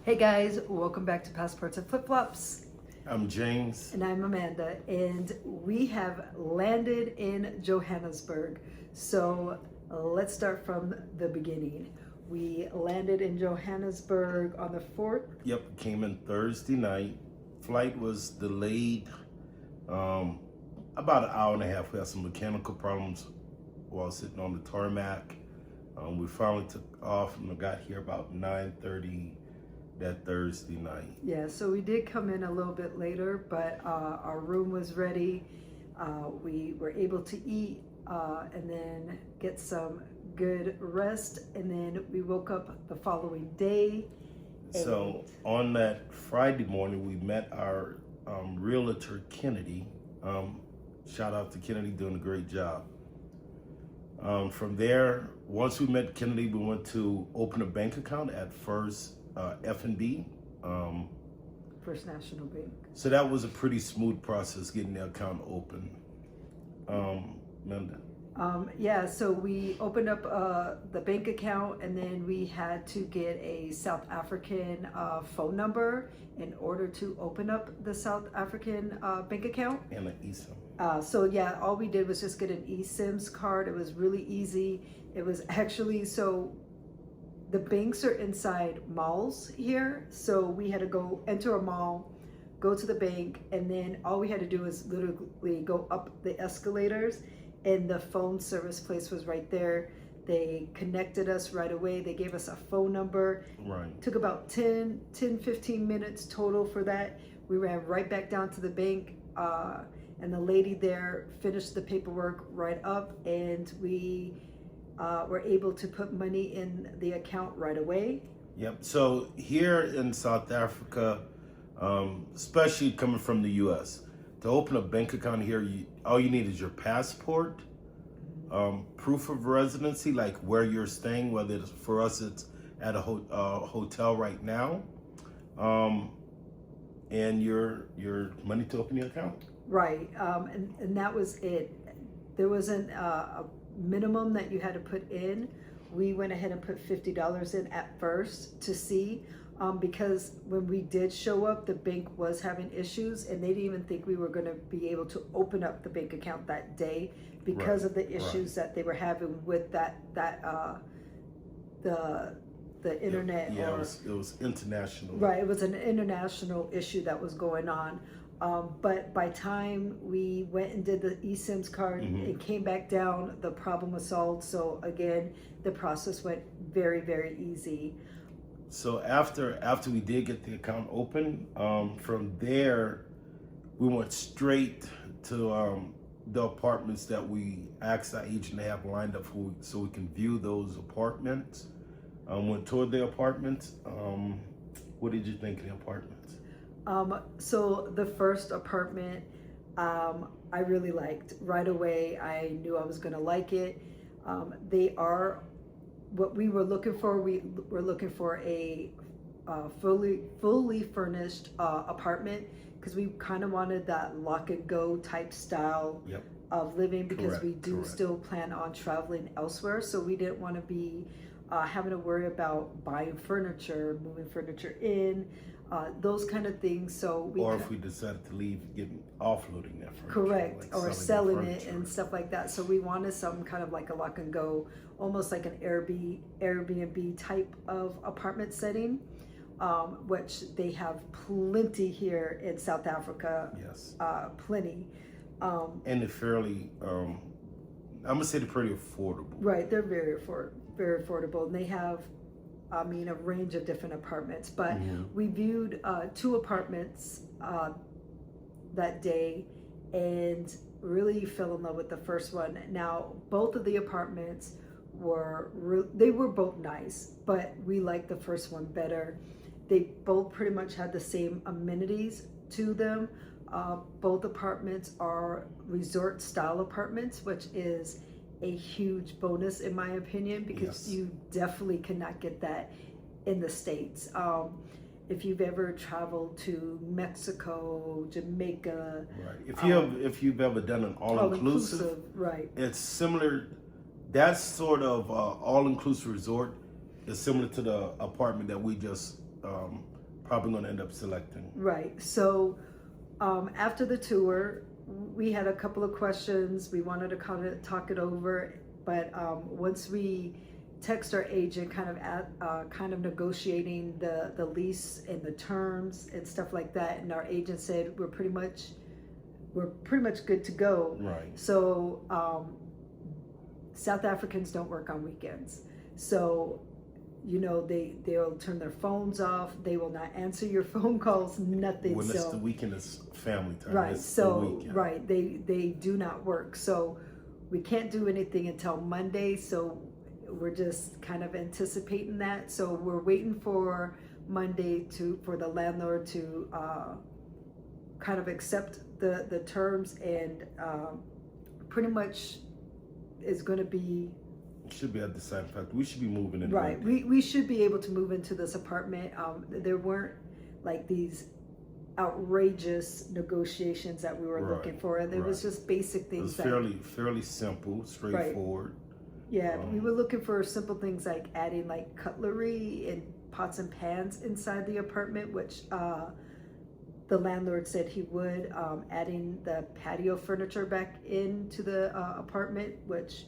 Hey guys, welcome back to Passports and Flip Flops. I'm James. And I'm Amanda, and we have landed in Johannesburg. So let's start from the beginning. We landed in Johannesburg on the 4th. Yep, came in Thursday night. Flight was delayed about an hour and a half. We had some mechanical problems while sitting on the tarmac. We finally took off and got here about 9:30 that Thursday night. Yeah, so we did come in a little bit later, but our room was ready. We were able to eat and then get some good rest, and then we woke up the following day. So on that Friday morning, we met our realtor, Kennedy. Shout out to Kennedy, doing a great job. From there, once we met Kennedy, we went to open a bank account at First F&B. First National Bank. So that was a pretty smooth process getting the account open. Linda. Yeah, so we opened up the bank account, and then we had to get a South African phone number in order to open up the South African bank account. And an eSIM. So yeah, all we did was just get an eSIMs card. It was really easy. It was actually, so the banks are inside malls here. So we had to go enter a mall, go to the bank, and then all we had to do was literally go up the escalators, and the phone service place was right there. They connected us right away. They gave us a phone number. Right. Took about 15 minutes total for that. We ran right back down to the bank, and the lady there finished the paperwork right up, and we were able to put money in the account right away. Yep. So here in South Africa, especially coming from the U.S., to open a bank account here, all you need is your passport, proof of residency, like where you're staying, whether it's, for us, it's at a hotel right now, and your money to open the account. Right, and that was it. There wasn't a minimum that you had to put in. We went ahead and put $50 in at first to see, because when we did show up, the bank was having issues, and they didn't even think we were going to be able to open up the bank account that day because of the issues that they were having with the internet. Yeah, it was international. Right, it was an international issue that was going on. But by time we went and did the eSIMs card, it came back down, the problem was solved. So again, the process went very, very easy. So after we did get the account open, from there, we went straight to the apartments that we asked our agent to have lined up for, so we can view those apartments. Went toward the apartments. What did you think of the apartments? So the first apartment, I really liked right away. I knew I was going to like it. They are what we were looking for. We were looking for a fully furnished apartment, because we kind of wanted that lock and go type style of living, because we do still plan on traveling elsewhere. So we didn't want to be having to worry about buying furniture, moving furniture in, those kind of things. So if we decided to leave, offloading that furniture. Correct, like or selling it and stuff like that. So we wanted something kind of like a lock and go, almost like an Airbnb type of apartment setting, which they have plenty here in South Africa. Yes. Plenty. And they're fairly, I'm gonna say they're pretty affordable. Right, they're very affordable, and they have, a range of different apartments. But we viewed 2 apartments that day, and really fell in love with the first one. Now, both of the apartments were both nice, but we liked the first one better. They both pretty much had the same amenities to them. Both apartments are resort style apartments, which is a huge bonus in my opinion, because you definitely cannot get that in the States. If you've ever traveled to Mexico, Jamaica, right? If you've ever done an all-inclusive, right? It's similar. That sort of all-inclusive resort is similar to the apartment that we just probably going to end up selecting. Right. So after the tour, we had a couple of questions. We wanted to kind of talk it over, but once we text our agent, kind of negotiating the lease and the terms and stuff like that, and our agent said we're pretty much good to go. Right. So South Africans don't work on weekends, so they'll turn their phones off. They will not answer your phone calls. Nothing. When it's the weekend, it's family time. Right. It's So the weekend. right, they do not work. So we can't do anything until Monday. So we're just kind of anticipating that. So we're waiting for Monday for the landlord to kind of accept the terms, and pretty much is going to be. Should be at the same fact. We should be moving in. Right. We should be able to move into this apartment. There weren't like these outrageous negotiations that we were looking for. And there was just basic things. It was fairly simple, straightforward. Right. Yeah, we were looking for simple things like adding like cutlery and pots and pans inside the apartment, which the landlord said he would. Adding the patio furniture back into the apartment, which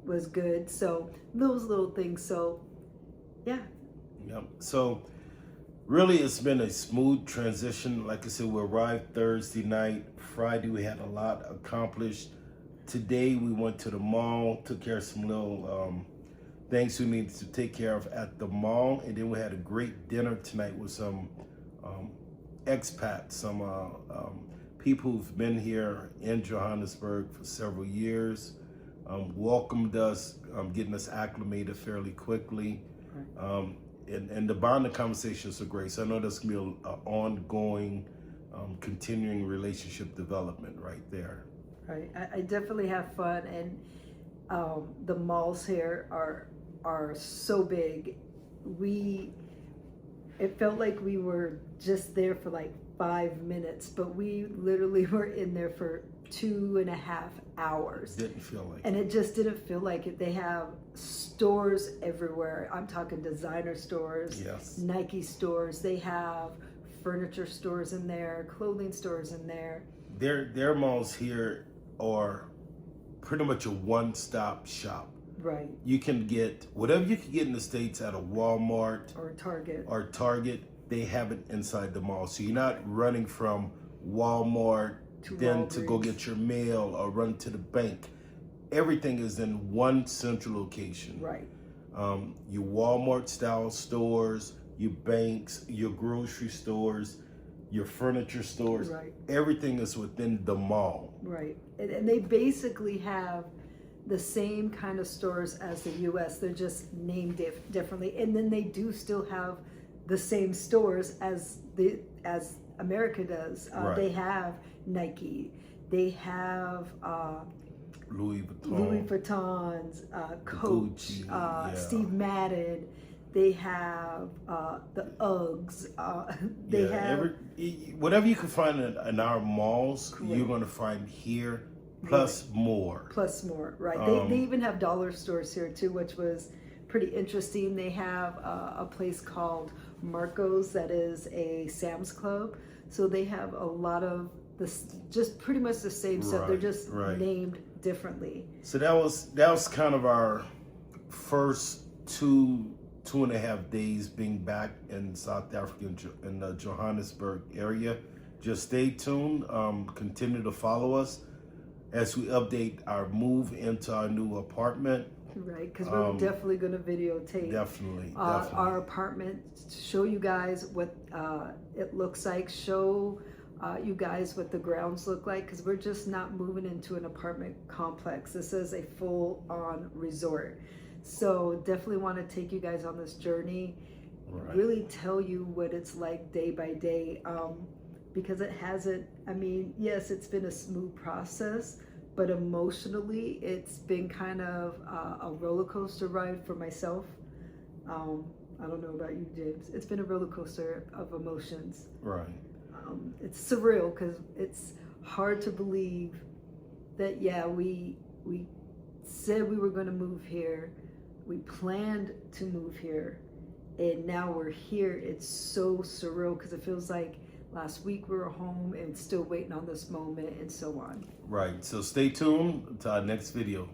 was good. So those little things. So yeah. Yep. So really it's been a smooth transition. Like I said, we arrived Thursday night. Friday we had a lot accomplished. Today we went to the mall, took care of some little things we needed to take care of at the mall, and then we had a great dinner tonight with some expats, some people who've been here in Johannesburg for several years. Welcomed us, getting us acclimated fairly quickly. And the bonding conversations are great. So I know that's going to be an ongoing, continuing relationship development right there. Right. I definitely have fun, and the malls here are so big. It felt like we were just there for like 5 minutes, but we literally were in there for 2.5 hours. Didn't feel like and it just didn't feel like it. They have stores everywhere. I'm talking designer stores, yes, Nike stores. They have furniture stores in there, clothing stores in there. Their malls here are pretty much a one-stop shop. Right. You can get whatever you can get in the States at a Walmart or Target. They have it inside the mall. So you're not running from Walmart to go get your mail or run to the bank. Everything is in one central location. Right. Your Walmart style stores, your banks, your grocery stores, your furniture stores, right. Everything is within the mall. Right. And they basically have the same kind of stores as the U.S. They're just named differently. And then they do still have the same stores as America does. Right. They have Nike. They have Louis Vuittons, Coach, Gucci, Steve Madden. They have the Uggs. They have whatever you can find in our malls, correct. You're going to find here, plus right. more. Plus more, right. They even have dollar stores here too, which was pretty interesting. They have a place called Marco's that is a Sam's Club. So they have a lot of this, just pretty much the same stuff. They're just named differently. So that was kind of our first 2.5 days being back in South Africa, in the Johannesburg area. Just stay tuned. Continue to follow us as we update our move into our new apartment. Right, because we're definitely going to videotape definitely our apartment, show you guys what it looks like, show you guys what the grounds look like, because we're just not moving into an apartment complex. This is a full-on resort. So definitely want to take you guys on this journey, really tell you what it's like day by day, because it hasn't, I mean, yes, it's been a smooth process, but emotionally it's been kind of a roller coaster ride for myself. I don't know about you, James. It's been a roller coaster of emotions. Right. It's surreal because it's hard to believe that, yeah, we said we were going to move here. We planned to move here, and now we're here. It's so surreal because it feels like last week we were home and still waiting on this moment and so on. Right. So stay tuned to our next video.